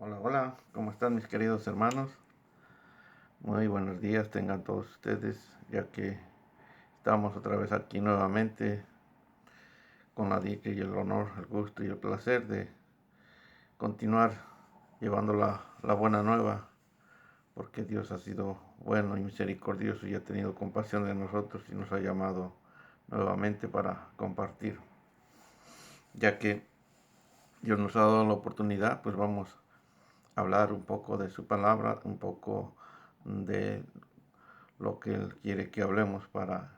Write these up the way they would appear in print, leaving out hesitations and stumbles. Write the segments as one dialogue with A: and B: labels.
A: Hola, hola, ¿cómo están mis queridos hermanos? Muy buenos días tengan todos ustedes, ya que estamos otra vez aquí nuevamente con la dicha y el honor, el gusto y el placer de continuar llevando la buena nueva, porque Dios ha sido bueno y misericordioso y ha tenido compasión de nosotros y nos ha llamado nuevamente para compartir. Ya que Dios nos ha dado la oportunidad, pues vamos a hablar un poco de su palabra, un poco de lo que Él quiere que hablemos para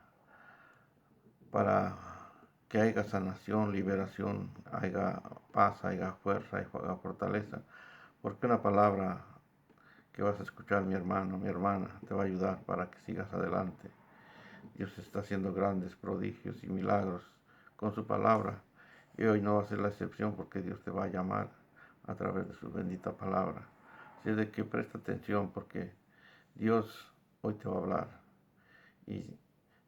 A: que haya sanación, liberación, haya paz, haya fuerza, haya fortaleza. Porque una palabra que vas a escuchar, mi hermano, mi hermana, te va a ayudar para que sigas adelante. Dios está haciendo grandes prodigios y milagros con su palabra. Y hoy no va a ser la excepción porque Dios te va a llamar a través de su bendita palabra. Así de que presta atención porque Dios hoy te va a hablar. Y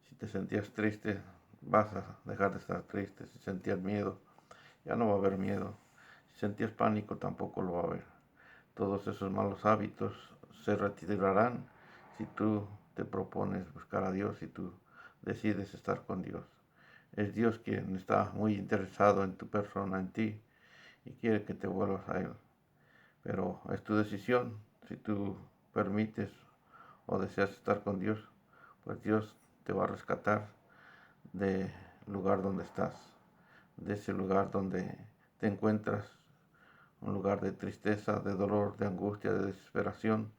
A: si te sentías triste, vas a dejar de estar triste. Si sentías miedo, ya no va a haber miedo. Si sentías pánico, tampoco lo va a haber. Todos esos malos hábitos se retirarán si tú te propones buscar a Dios y tú decides estar con Dios. Es Dios quien está muy interesado en tu persona, en ti, y quiere que te vuelvas a Él. Pero es tu decisión. Si tú permites o deseas estar con Dios, pues Dios te va a rescatar del lugar donde estás, de ese lugar donde te encuentras, un lugar de tristeza, de dolor, de angustia, de desesperación,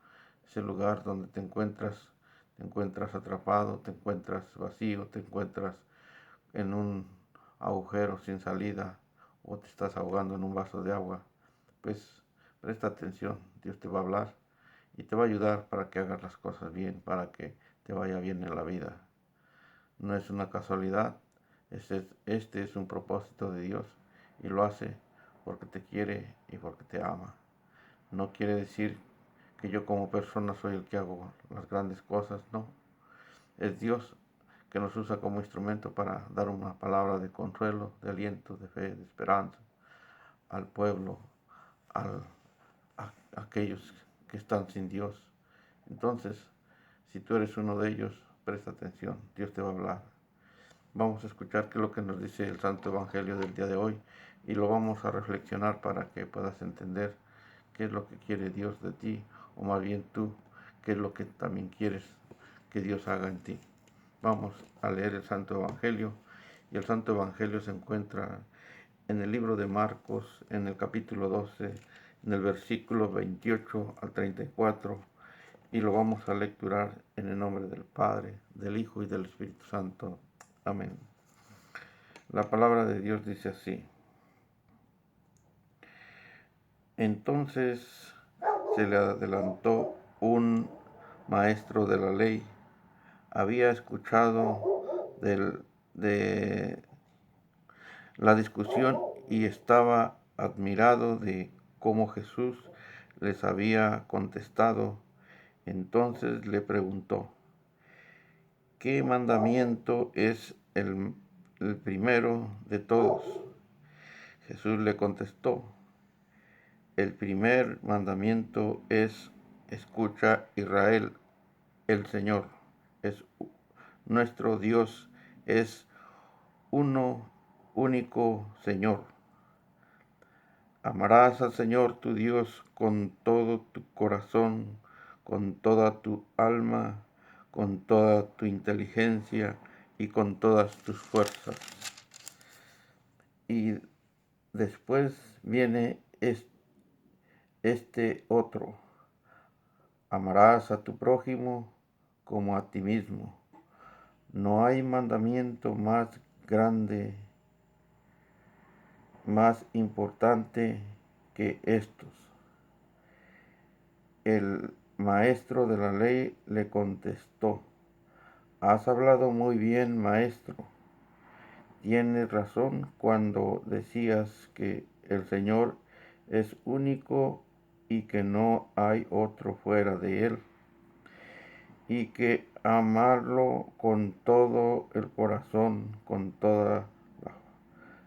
A: ese lugar donde te encuentras atrapado, te encuentras vacío, te encuentras en un agujero sin salida o te estás ahogando en un vaso de agua. Pues presta atención, Dios te va a hablar y te va a ayudar para que hagas las cosas bien, para que te vaya bien en la vida. No es una casualidad, este es un propósito de Dios y lo hace porque te quiere y porque te ama. No quiere decir que yo como persona soy el que hago las grandes cosas, no. Es Dios que nos usa como instrumento para dar una palabra de consuelo, de aliento, de fe, de esperanza al pueblo, al, a aquellos que están sin Dios. Entonces, si tú eres uno de ellos, presta atención, Dios te va a hablar. Vamos a escuchar qué es lo que nos dice el Santo Evangelio del día de hoy y lo vamos a reflexionar para que puedas entender qué es lo que quiere Dios de ti, o más bien tú, qué es lo que también quieres que Dios haga en ti. Vamos a leer el Santo Evangelio y el Santo Evangelio se encuentra en el libro de Marcos, en el capítulo 12, en el versículo 28 al 34, y lo vamos a lecturar en el nombre del Padre, del Hijo y del Espíritu Santo. Amén. La palabra de Dios dice así: entonces se le adelantó un maestro de la ley, había escuchado de la discusión y estaba admirado de cómo Jesús les había contestado. Entonces le preguntó: ¿qué mandamiento es el primero de todos? Jesús le contestó: el primer mandamiento es: escucha, Israel, el Señor es nuestro Dios, es uno único Señor. Amarás al Señor tu Dios con todo tu corazón, con toda tu alma, con toda tu inteligencia y con todas tus fuerzas. Y después viene este otro: amarás a tu prójimo como a ti mismo. No hay mandamiento más grande, más importante que estos. El maestro de la ley le contestó: has hablado muy bien, maestro. Tienes razón cuando decías que el Señor es único y que no hay otro fuera de Él, y que amarlo con todo el corazón, con toda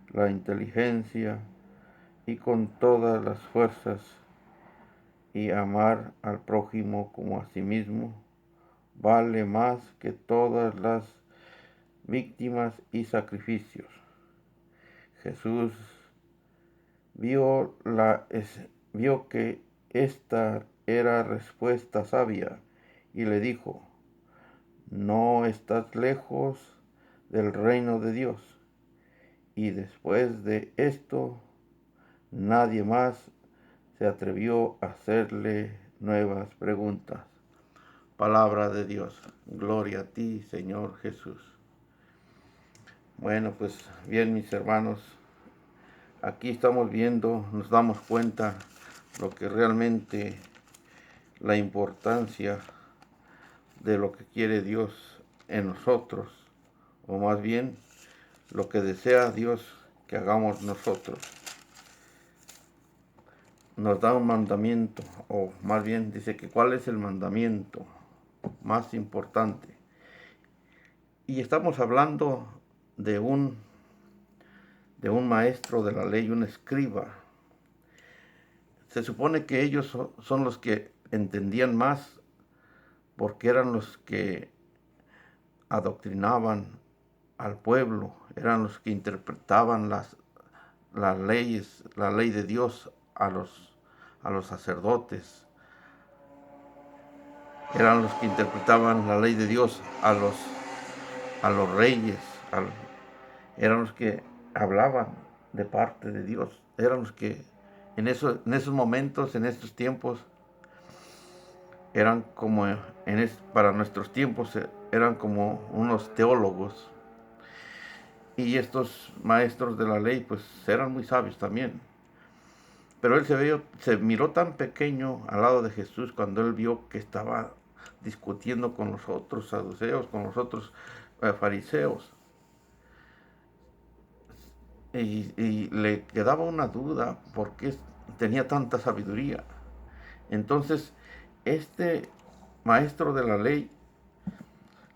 A: la inteligencia y con todas las fuerzas, y amar al prójimo como a sí mismo vale más que todas las víctimas y sacrificios. Jesús vio, vio que esta era respuesta sabia y le dijo, no estás lejos del reino de Dios. Y después de esto, nadie más se atrevió a hacerle nuevas preguntas. Palabra de Dios. Gloria a ti, Señor Jesús. Bueno, pues bien, mis hermanos, aquí estamos viendo, nos damos cuenta lo que realmente la importancia de lo que quiere Dios en nosotros, o más bien lo que desea Dios que hagamos nosotros. Nos da un mandamiento, o más bien dice que cuál es el mandamiento más importante. Y estamos hablando de un maestro de la ley, un escriba. Se supone que ellos son los que entendían más porque eran los que adoctrinaban al pueblo, eran los que interpretaban las leyes, la ley de Dios a los sacerdotes, eran los que interpretaban la ley de Dios a los reyes, eran los que hablaban de parte de Dios, eran los que en esos momentos, en estos tiempos, eran como, para nuestros tiempos, eran como unos teólogos. Y estos maestros de la ley, pues eran muy sabios también. Pero él se miró tan pequeño al lado de Jesús cuando él vio que estaba discutiendo con los otros saduceos, con los otros fariseos. Y le quedaba una duda, ¿por qué tenía tanta sabiduría? Entonces, este maestro de la ley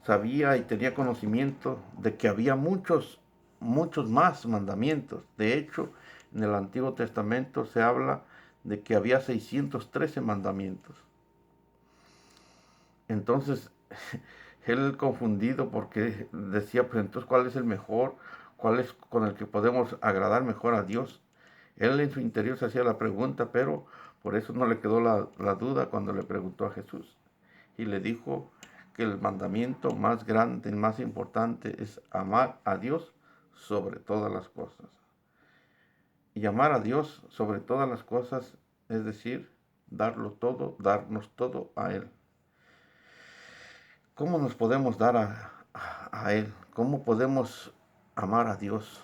A: sabía y tenía conocimiento de que había muchos más mandamientos. De hecho, en el Antiguo Testamento se habla de que había 613 mandamientos. Entonces, él confundido porque decía, pues entonces, ¿cuál es el mejor? ¿Cuál es con el que podemos agradar mejor a Dios? Él en su interior se hacía la pregunta, pero por eso no le quedó la duda cuando le preguntó a Jesús. Y le dijo que el mandamiento más grande, más importante, es amar a Dios sobre todas las cosas. Y amar a Dios sobre todas las cosas, es decir, darlo todo, darnos todo a Él. ¿Cómo nos podemos dar a Él? ¿Cómo podemos amar a Dios?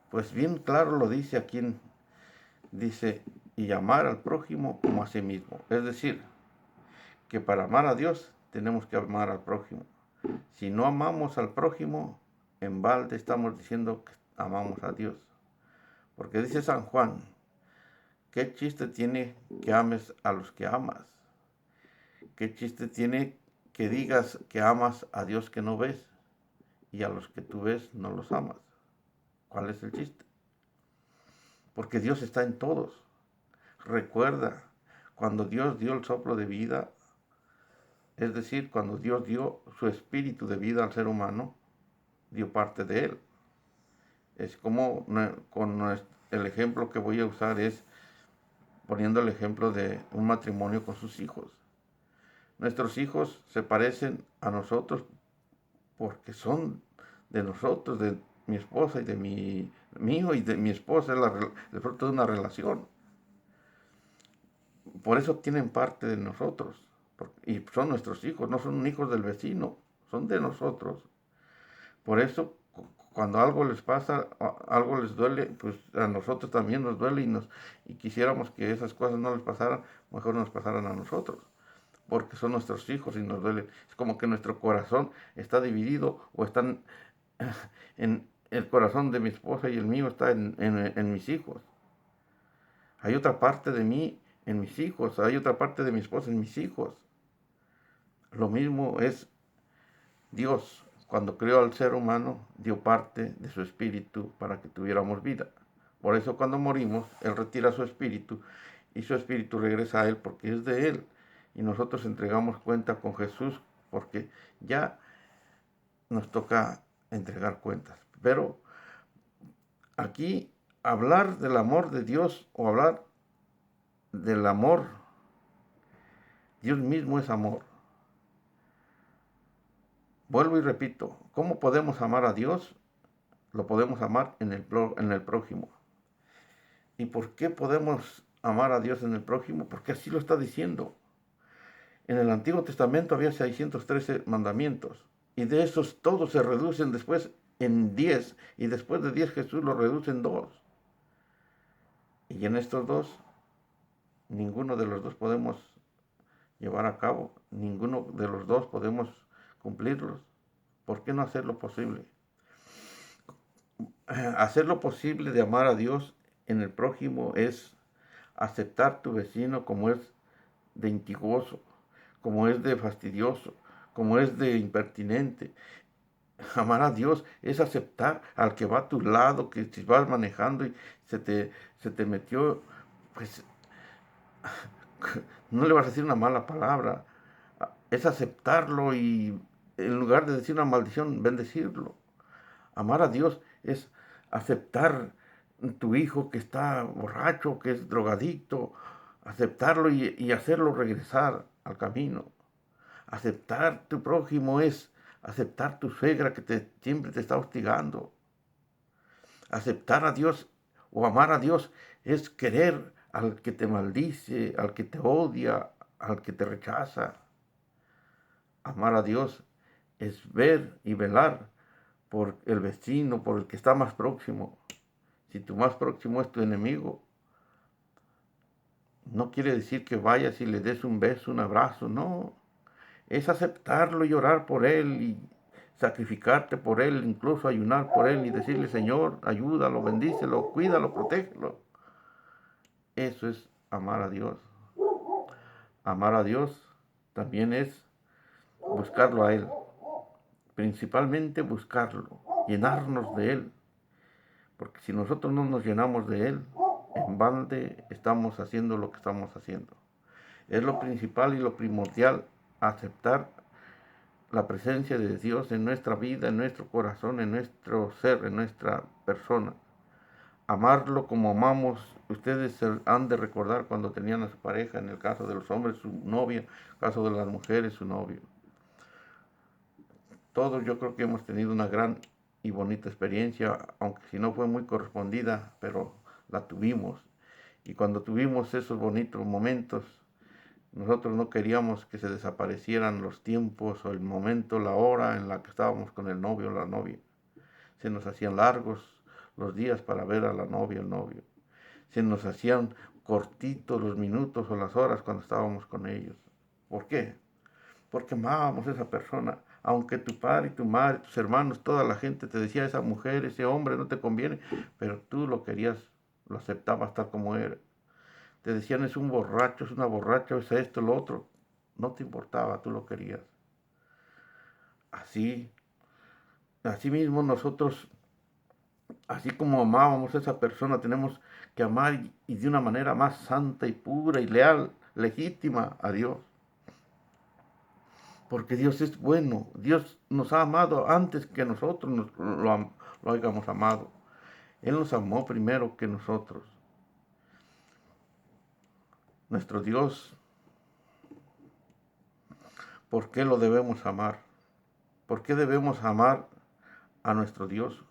A: Pues bien claro lo dice aquí, dice, y amar al prójimo como a sí mismo. Es decir, que para amar a Dios tenemos que amar al prójimo. Si no amamos al prójimo, en balde estamos diciendo que amamos a Dios. Porque dice San Juan, ¿qué chiste tiene que ames a los que amas? ¿Qué chiste tiene que digas que amas a Dios que no ves y a los que tú ves no los amas? ¿Cuál es el chiste? Porque Dios está en todos. Recuerda, cuando Dios dio el soplo de vida, es decir, cuando Dios dio su espíritu de vida al ser humano, dio parte de él. Es como el ejemplo que voy a usar es poniendo el ejemplo de un matrimonio con sus hijos. Nuestros hijos se parecen a nosotros porque son de nosotros, de mi esposa y de mi hijo y de mi esposa, es el fruto de una relación. Por eso tienen parte de nosotros. Y son nuestros hijos, no son hijos del vecino, son de nosotros. Por eso, cuando algo les pasa, algo les duele, pues a nosotros también nos duele y quisiéramos que esas cosas no les pasaran, mejor nos pasaran a nosotros, porque son nuestros hijos y nos duele. Es como que nuestro corazón está dividido o están en el corazón de mi esposa y el mío está en mis hijos. Hay otra parte de mí en mis hijos, hay otra parte de mi esposa en mis hijos. Lo mismo es Dios. Cuando creó al ser humano, dio parte de su espíritu para que tuviéramos vida. Por eso cuando morimos, Él retira su espíritu y su espíritu regresa a Él porque es de Él. Y nosotros entregamos cuenta con Jesús porque ya nos toca entregar cuentas. Pero aquí hablar del amor de Dios o hablar del amor, Dios mismo es amor. Vuelvo y repito, ¿cómo podemos amar a Dios? Lo podemos amar en el prójimo. ¿Y por qué podemos amar a Dios en el prójimo? Porque así lo está diciendo. En el Antiguo Testamento había 613 mandamientos y de esos todos se reducen después en 10 y después de 10 Jesús lo reduce en 2. Y en estos dos, ninguno de los dos podemos llevar a cabo, ninguno de los dos podemos cumplirlos. ¿Por qué no hacerlo posible? Hacer lo posible de amar a Dios en el prójimo es aceptar tu vecino como es de intiguoso, como es de fastidioso, como es de impertinente. Amar a Dios es aceptar al que va a tu lado, que si vas manejando y se te metió, pues no le vas a decir una mala palabra. Es aceptarlo y en lugar de decir una maldición, bendecirlo. Amar a Dios es aceptar tu hijo que está borracho, que es drogadicto, aceptarlo y hacerlo regresar al camino. Aceptar tu prójimo es aceptar tu suegra que siempre te está hostigando. Aceptar a Dios o amar a Dios es querer al que te maldice, al que te odia, al que te rechaza. Amar a Dios es ver y velar por el vecino, por el que está más próximo. Si tu más próximo es tu enemigo, no quiere decir que vayas y le des un beso, un abrazo, no. Es aceptarlo y orar por él y sacrificarte por él, incluso ayunar por él y decirle, Señor, ayúdalo, bendícelo, cuídalo, protégelo. Eso es amar a Dios. Amar a Dios también es buscarlo a Él, principalmente buscarlo, llenarnos de Él, porque si nosotros no nos llenamos de Él, en balde estamos haciendo lo que estamos haciendo. Es lo principal y lo primordial, aceptar la presencia de Dios en nuestra vida, en nuestro corazón, en nuestro ser, en nuestra persona. Amarlo como amamos. Ustedes han de recordar cuando tenían a su pareja, en el caso de los hombres, su novia, en el caso de las mujeres, su novio. Todos yo creo que hemos tenido una gran y bonita experiencia, aunque si no fue muy correspondida, pero la tuvimos. Y cuando tuvimos esos bonitos momentos, nosotros no queríamos que se desaparecieran los tiempos o el momento, la hora en la que estábamos con el novio o la novia. Se nos hacían largos los días para ver a la novia o el novio. Se nos hacían cortitos los minutos o las horas cuando estábamos con ellos. ¿Por qué? Porque amábamos a esa persona. Aunque tu padre y tu madre, tus hermanos, toda la gente te decía, esa mujer, ese hombre no te conviene, pero tú lo querías, lo aceptabas tal como era. Te decían, es un borracho, es una borracha, es esto, lo otro. No te importaba, tú lo querías. Así, así mismo nosotros, así como amábamos a esa persona, tenemos que amar y de una manera más santa y pura y leal, legítima a Dios. Porque Dios es bueno. Dios nos ha amado antes que nosotros lo hayamos amado. Él nos amó primero que nosotros. Nuestro Dios, ¿por qué lo debemos amar? ¿Por qué debemos amar a nuestro Dios?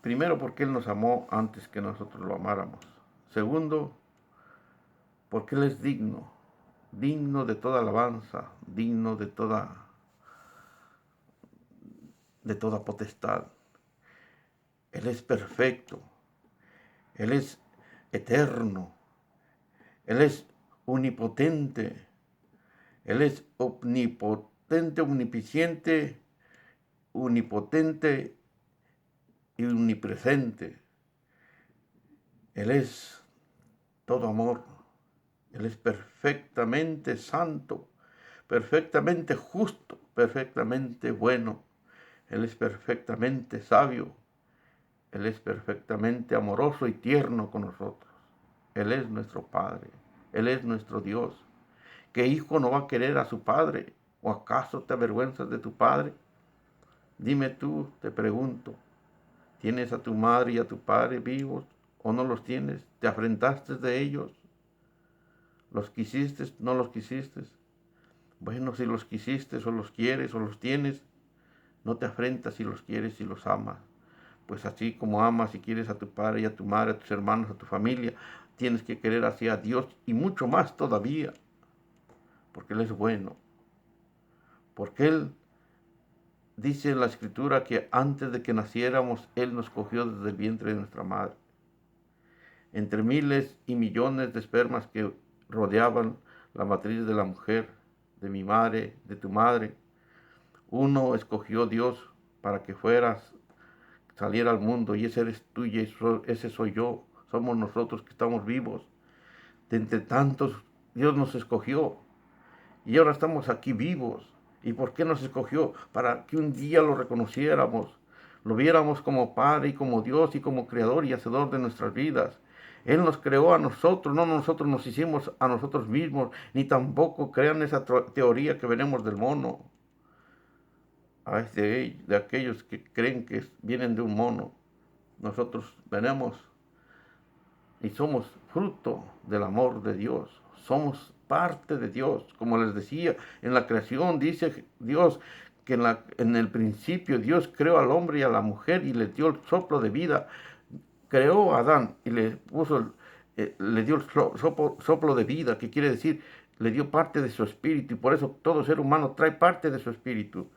A: Primero, porque Él nos amó antes que nosotros lo amáramos. Segundo, porque Él es digno, digno de toda alabanza, digno de toda potestad. Él es perfecto, Él es eterno, Él es omnipotente, Él es omnipotente, omnipotente y omnipresente. Él es todo amor, Él es perfectamente santo, perfectamente justo, perfectamente bueno, Él es perfectamente sabio, Él es perfectamente amoroso y tierno con nosotros. Él es nuestro Padre, Él es nuestro Dios. ¿Qué hijo no va a querer a su padre? ¿O acaso te avergüenzas de tu padre? Dime tú, te pregunto, ¿tienes a tu madre y a tu padre vivos o no los tienes? ¿Te afrentaste de ellos? ¿Los quisiste? ¿No los quisiste? Bueno, si los quisiste o los quieres o los tienes, no te afrentas si los quieres y los amas. Pues así como amas y quieres a tu padre y a tu madre, a tus hermanos, a tu familia, tienes que querer así a Dios y mucho más todavía, porque Él es bueno. Porque Él dice en la Escritura que antes de que naciéramos, Él nos cogió desde el vientre de nuestra madre. Entre miles y millones de espermas que rodeaban la matriz de la mujer, de mi madre, de tu madre, uno escogió Dios para que fueras, saliera al mundo, y ese eres tú y ese soy yo, somos nosotros que estamos vivos. De entre tantos, Dios nos escogió y ahora estamos aquí vivos. ¿Y por qué nos escogió? Para que un día lo reconociéramos, lo viéramos como Padre y como Dios y como Creador y Hacedor de nuestras vidas. Él nos creó a nosotros, no nosotros nos hicimos a nosotros mismos, ni tampoco crean esa teoría que venimos del mono. De aquellos que creen que vienen de un mono. Nosotros venimos y somos fruto del amor de Dios. Somos parte de Dios. Como les decía, en la creación dice Dios que en el principio Dios creó al hombre y a la mujer y les dio el soplo de vida. Creó a Adán y le dio el soplo de vida, que quiere decir, le dio parte de su espíritu. Y por eso todo ser humano trae parte de su espíritu.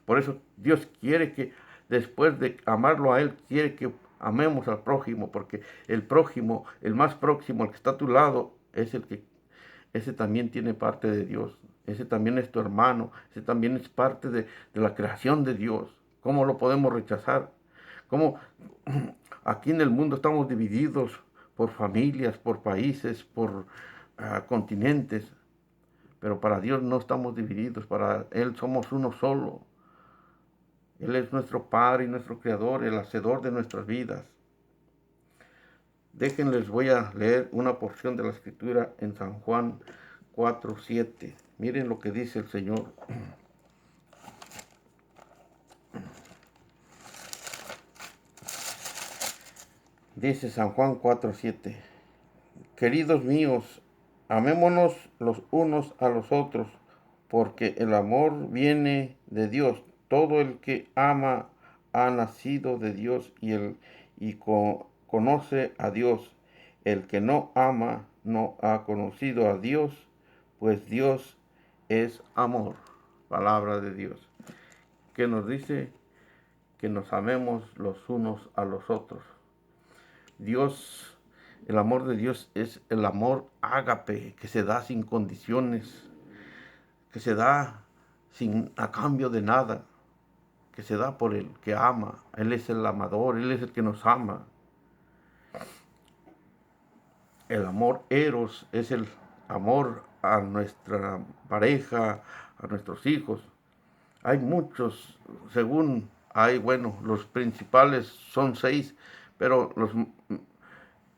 A: Por eso Dios quiere que después de amarlo a Él, quiere que amemos al prójimo, porque el prójimo, el más próximo, el que está a tu lado, ese también tiene parte de Dios. Ese también es tu hermano, ese también es parte de la creación de Dios. ¿Cómo lo podemos rechazar? ¿Cómo aquí en el mundo estamos divididos por familias, por países, por continentes? Pero para Dios no estamos divididos, para Él somos uno solo. Él es nuestro Padre y nuestro Creador, el Hacedor de nuestras vidas. Déjenles, voy a leer una porción de la Escritura en San Juan 4:7. Miren lo que dice el Señor. Dice San Juan 4:7. Queridos míos, amémonos los unos a los otros, porque el amor viene de Dios. Todo el que ama ha nacido de Dios y conoce a Dios. El que no ama no ha conocido a Dios, pues Dios es amor. Palabra de Dios, que nos dice que nos amemos los unos a los otros. Dios, el amor de Dios es el amor ágape, que se da sin condiciones, que se da sin a cambio de nada, que se da por el que ama. Él es el amador, Él es el que nos ama. El amor eros es el amor a nuestra pareja, a nuestros hijos. Hay muchos, según bueno, los principales son 6, pero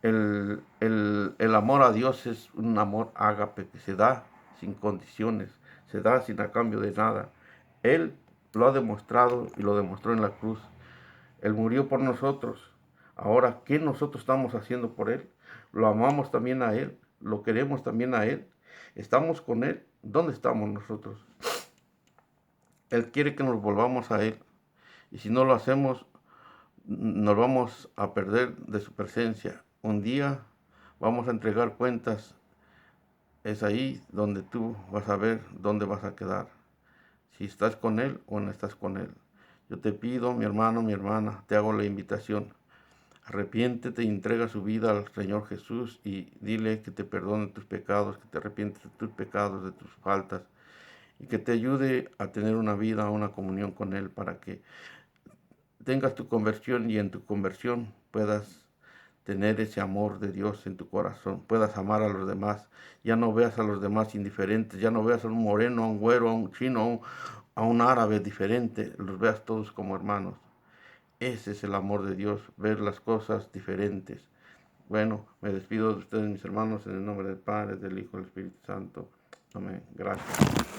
A: el amor a Dios es un amor ágape que se da sin condiciones, se da sin a cambio de nada. Él lo ha demostrado y lo demostró en la cruz. Él murió por nosotros. Ahora, ¿qué nosotros estamos haciendo por Él? Lo amamos también a Él, lo queremos también a Él. Estamos con Él. ¿Dónde estamos nosotros? Él quiere que nos volvamos a Él. Y si no lo hacemos, nos vamos a perder de su presencia. Un día vamos a entregar cuentas. Es ahí donde tú vas a ver dónde vas a quedar. Si estás con Él o no estás con Él. Yo te pido, mi hermano, mi hermana, te hago la invitación. Arrepiéntete y entrega su vida al Señor Jesús y dile que te perdone tus pecados, que te arrepientes de tus pecados, de tus faltas y que te ayude a tener una vida, una comunión con Él para que tengas tu conversión y en tu conversión puedas tener ese amor de Dios en tu corazón, puedas amar a los demás, ya no veas a los demás indiferentes, ya no veas a un moreno, a un güero, a un chino, a un árabe diferente, los veas todos como hermanos. Ese es el amor de Dios, ver las cosas diferentes, Bueno, me despido de ustedes, mis hermanos, en el nombre del Padre, del Hijo y del Espíritu Santo. Amén. Gracias.